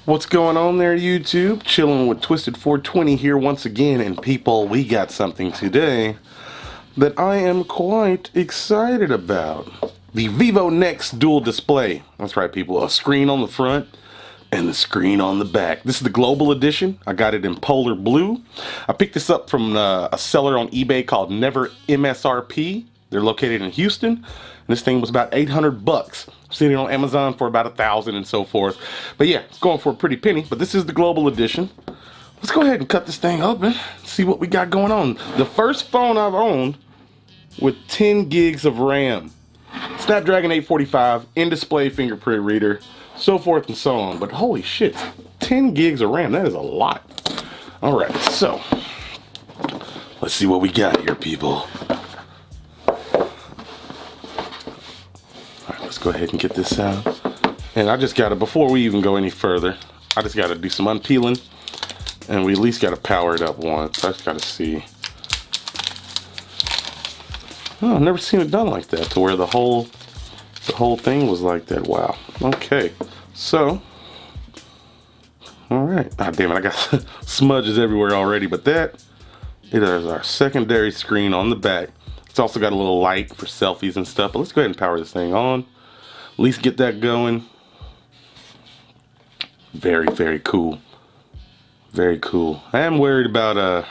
What's going on there, YouTube? Chilling with Twisted 420 here once again, and people, we got something today that I am quite excited about. The Vivo Nex dual display. That's right, people. A screen on the front and the screen on the back. This is the global edition. I got it in polar blue. I picked this up from a seller on eBay called Never MSRP. They're located in Houston. And this thing was about 800 bucks. Sitting on Amazon for about 1,000 and so forth. But yeah, it's going for a pretty penny. But this is the global edition. Let's go ahead and cut this thing open. See what we got going on. The first phone I've owned with 10 gigs of RAM. Snapdragon 845, in-display fingerprint reader, so forth and so on. But holy shit, 10 gigs of RAM, that is a lot. Alright, so let's see what we got here, people. Alright, let's go ahead and get this out. And I just gotta, before we even go any further, I just gotta do some unpeeling. And we at least gotta power it up once. I just gotta see. Oh, I've never seen it done like that, to where the whole thing was like that. Wow. Okay. So, all right. Ah, damn it! I got smudges everywhere already. But it is our secondary screen on the back. It's also got a little light for selfies and stuff. But let's go ahead and power this thing on. At least get that going. Very, very cool. Very cool. I am worried about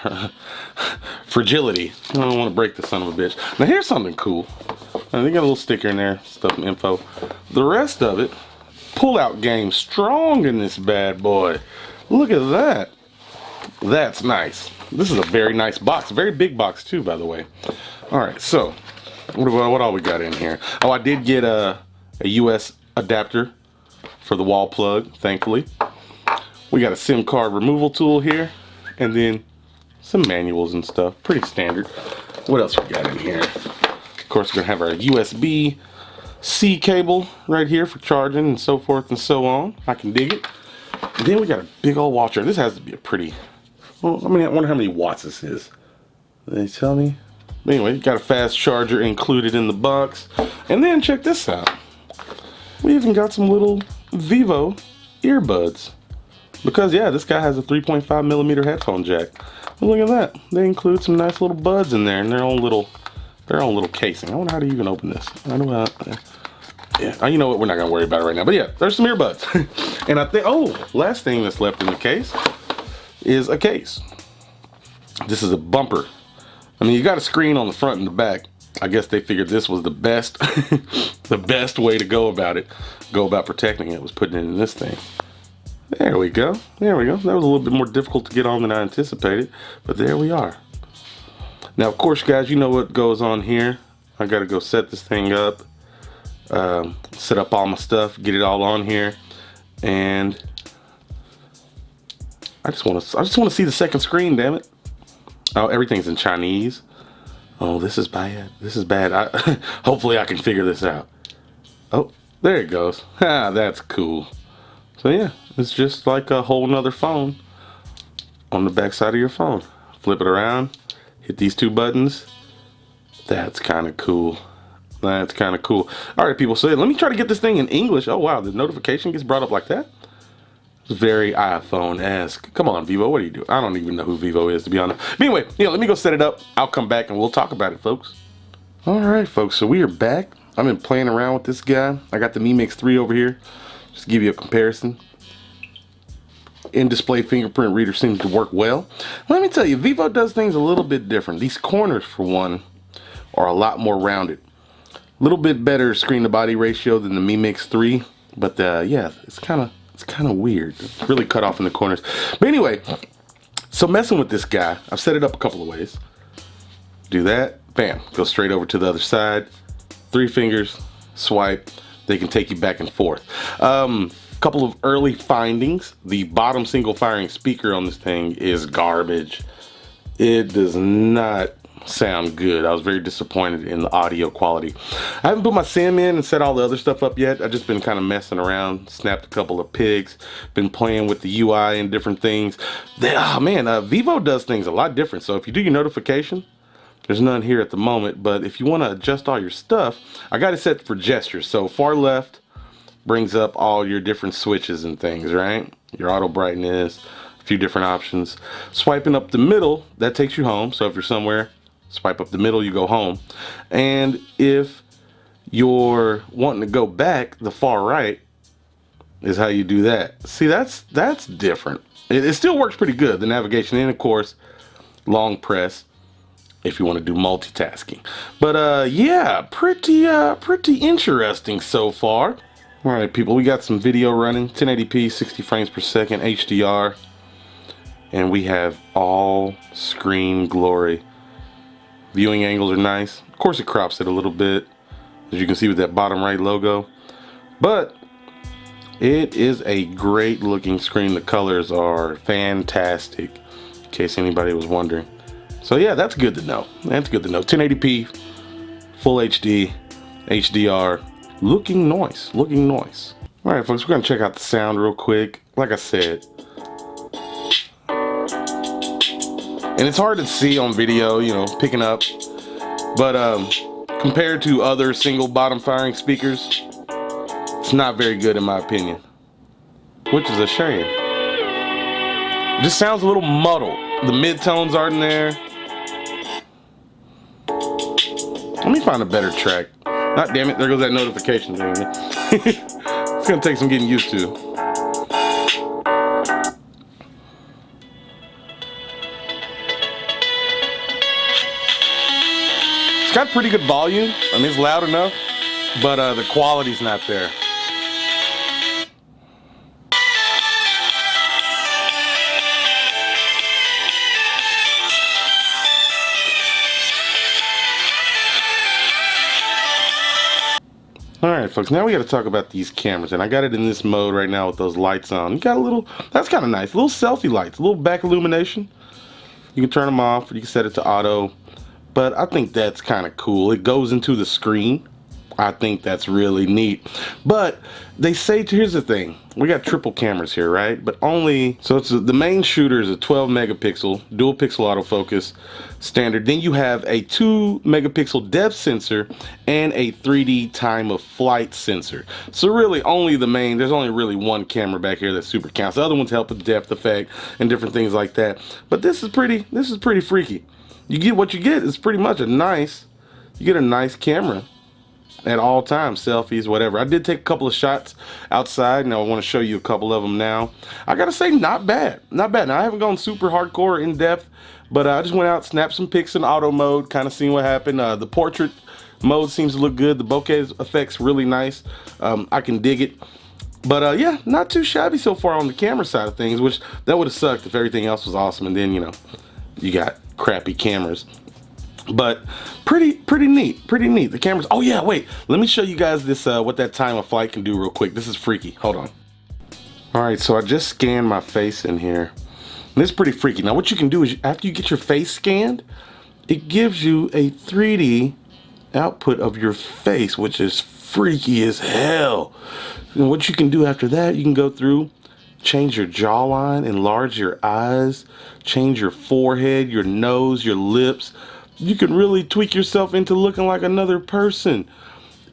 fragility. I don't want to break the son of a bitch. Now here's something cool. They got a little sticker in there, stuff and info. The rest of it, pull-out game strong in this bad boy. Look at that. That's nice. This is a very nice box. Very big box too, by the way. All right, so what all we got in here? Oh, I did get a US adapter for the wall plug, thankfully. We got a SIM card removal tool here, and then some manuals and stuff. Pretty standard. What else we got in here? Of course, we're gonna have our USB-C cable right here for charging and so forth and so on. I can dig it. And then we got a big old watcher. This has to be a pretty, well, I mean, I wonder how many watts this is. They tell me. But anyway, you got a fast charger included in the box. And then check this out. We even got some little Vivo earbuds. Because yeah, this guy has a 3.5 millimeter headphone jack. But look at that. They include some nice little buds in there, and their own little casing. I wonder how to even open this. I don't know. Yeah, you know what? We're not gonna worry about it right now. But yeah, there's some earbuds. And I think, oh, last thing that's left in the case is a case. This is a bumper. I mean, you got a screen on the front and the back. I guess they figured this was the best, the best way to go about protecting it was putting it in this thing. There we go. There we go. That was a little bit more difficult to get on than I anticipated, but there we are. Now, of course, guys, you know what goes on here. I got to go set this thing up, set up all my stuff, get it all on here, and I just want to see the second screen. Damn it! Oh, everything's in Chinese. Oh, this is bad. This is bad. Hopefully, I can figure this out. Oh, there it goes. Ah, that's cool. So yeah, it's just like a whole nother phone on the back side of your phone. Flip it around, hit these two buttons. That's kind of cool. That's kind of cool. All right, people, so let me try to get this thing in English. Oh wow, the notification gets brought up like that? It's very iPhone-esque. Come on, Vivo, what do you do? I don't even know who Vivo is, to be honest. But anyway, let me go set it up. I'll come back and we'll talk about it, folks. All right, folks, so we are back. I've been playing around with this guy. I got the Mi Mix 3 over here. Just to give you a comparison. In-display fingerprint reader seems to work well. Let me tell you, Vivo does things a little bit different. These corners, for one, are a lot more rounded. A little bit better screen-to-body ratio than the Mi Mix 3, but yeah, it's kind of weird. It's really cut off in the corners. But anyway, so messing with this guy, I've set it up a couple of ways. Do that, bam, go straight over to the other side. 3 fingers, swipe. They can take you back and forth. Couple of early findings. The bottom single firing speaker on this thing is garbage. It does not sound good. I was very disappointed in the audio quality. I haven't put my SIM in and set all the other stuff up yet. I've just been kind of messing around, snapped a couple of pics, been playing with the UI and different things. Vivo does things a lot different. So if you do your notification, there's none here at the moment, but if you want to adjust all your stuff, I got it set for gestures. So far left brings up all your different switches and things, right? your auto brightness, a few different options. Swiping up the middle, that takes you home. So if you're somewhere, swipe up the middle, you go home. And if you're wanting to go back, the far right is how you do that. See, that's different. It still works pretty good, the navigation, and of course, long press if you want to do multitasking. But yeah, pretty interesting so far. All right, people, we got some video running, 1080p, 60 frames per second, HDR, and we have all screen glory. Viewing angles are nice. Of course, it crops it a little bit, as you can see with that bottom right logo, but it is a great looking screen. The colors are fantastic, in case anybody was wondering. So yeah, that's good to know. That's good to know. 1080p, full HD, HDR, looking nice, looking nice. All right, folks, we're gonna check out the sound real quick. Like I said, and it's hard to see on video, you know, picking up, but compared to other single bottom firing speakers, it's not very good in my opinion, which is a shame. It just sounds a little muddled. The mid-tones aren't there. Let me find a better track. Ah, damn it, there goes that notification thing. It's gonna take some getting used to. It's got pretty good volume. I mean, it's loud enough, but the quality's not there. Alright folks, now we got to talk about these cameras, and I got it in this mode right now with those lights on. You got a little, that's kind of nice, little selfie lights, a little back illumination. You can turn them off, or you can set it to auto, but I think that's kind of cool. It goes into the screen. I think that's really neat. But they say, here's the thing, we got triple cameras here, right? But only, so it's the main shooter is a 12 megapixel dual pixel autofocus standard. Then you have a 2 megapixel depth sensor and a 3D time of flight sensor. So really only the main, there's only really one camera back here that super counts. The other ones help with depth effect and different things like that. But this is pretty freaky. You get what you get. It's pretty much a nice, you get a nice camera at all times, selfies, whatever. I did take a couple of shots outside, and I want to show you a couple of them now. I gotta say, not bad, not bad. Now I haven't gone super hardcore in depth, but I just went out, snapped some pics in auto mode, kind of seeing what happened. The portrait mode seems to look good. The bokeh effect's really nice. I can dig it. But yeah, not too shabby so far on the camera side of things, which that would have sucked if everything else was awesome, and then, you know, you got crappy cameras. But pretty neat, The cameras, oh yeah, wait, let me show you guys this, what that time of flight can do real quick. This is freaky, hold on. All right, so I just scanned my face in here. And this is pretty freaky. Now what you can do is, after you get your face scanned, it gives you a 3D output of your face, which is freaky as hell. And what you can do after that, you can go through, change your jawline, enlarge your eyes, change your forehead, your nose, your lips. You can really tweak yourself into looking like another person.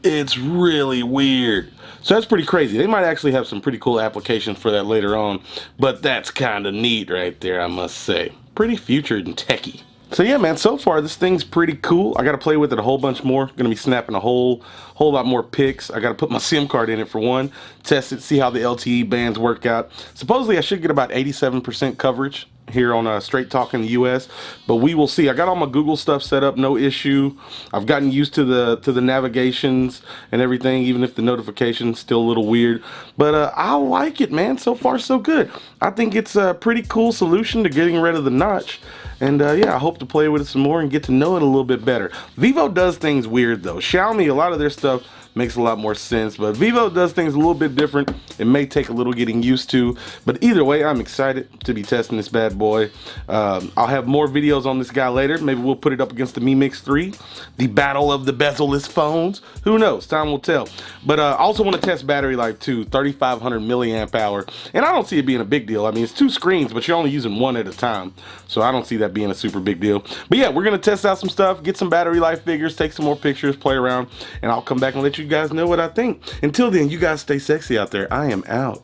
It's really weird. So that's pretty crazy. They might actually have some pretty cool applications for that later on, but that's kind of neat right there, I must say. Pretty future and techie. So yeah, man, so far this thing's pretty cool. I got to play with it a whole bunch more. Gonna be snapping a whole lot more pics. I got to put my SIM card in it for one, test it, see how the LTE bands work out. Supposedly I should get about 87% coverage here on Straight Talk in the US, but we will see. I got all my Google stuff set up, no issue. I've gotten used to the navigations and everything, even if the notification's still a little weird. But I like it, man. So far so good. I think it's a pretty cool solution to getting rid of the notch. And yeah, I hope to play with it some more and get to know it a little bit better. Vivo does things weird though. Xiaomi, a lot of their stuff makes a lot more sense, but Vivo does things a little bit different. It may take a little getting used to, but either way, I'm excited to be testing this bad boy. I'll have more videos on this guy later. Maybe we'll put it up against the Mi Mix 3, the battle of the bezel-less phones. Who knows? Time will tell. But I also want to test battery life too, 3,500 milliamp hour, and I don't see it being a big deal. I mean, it's two screens, but you're only using one at a time, so I don't see that being a super big deal. But yeah, we're gonna test out some stuff, get some battery life figures, take some more pictures, play around, and I'll come back and let you guys know what I think. Until then, you guys stay sexy out there. I am out.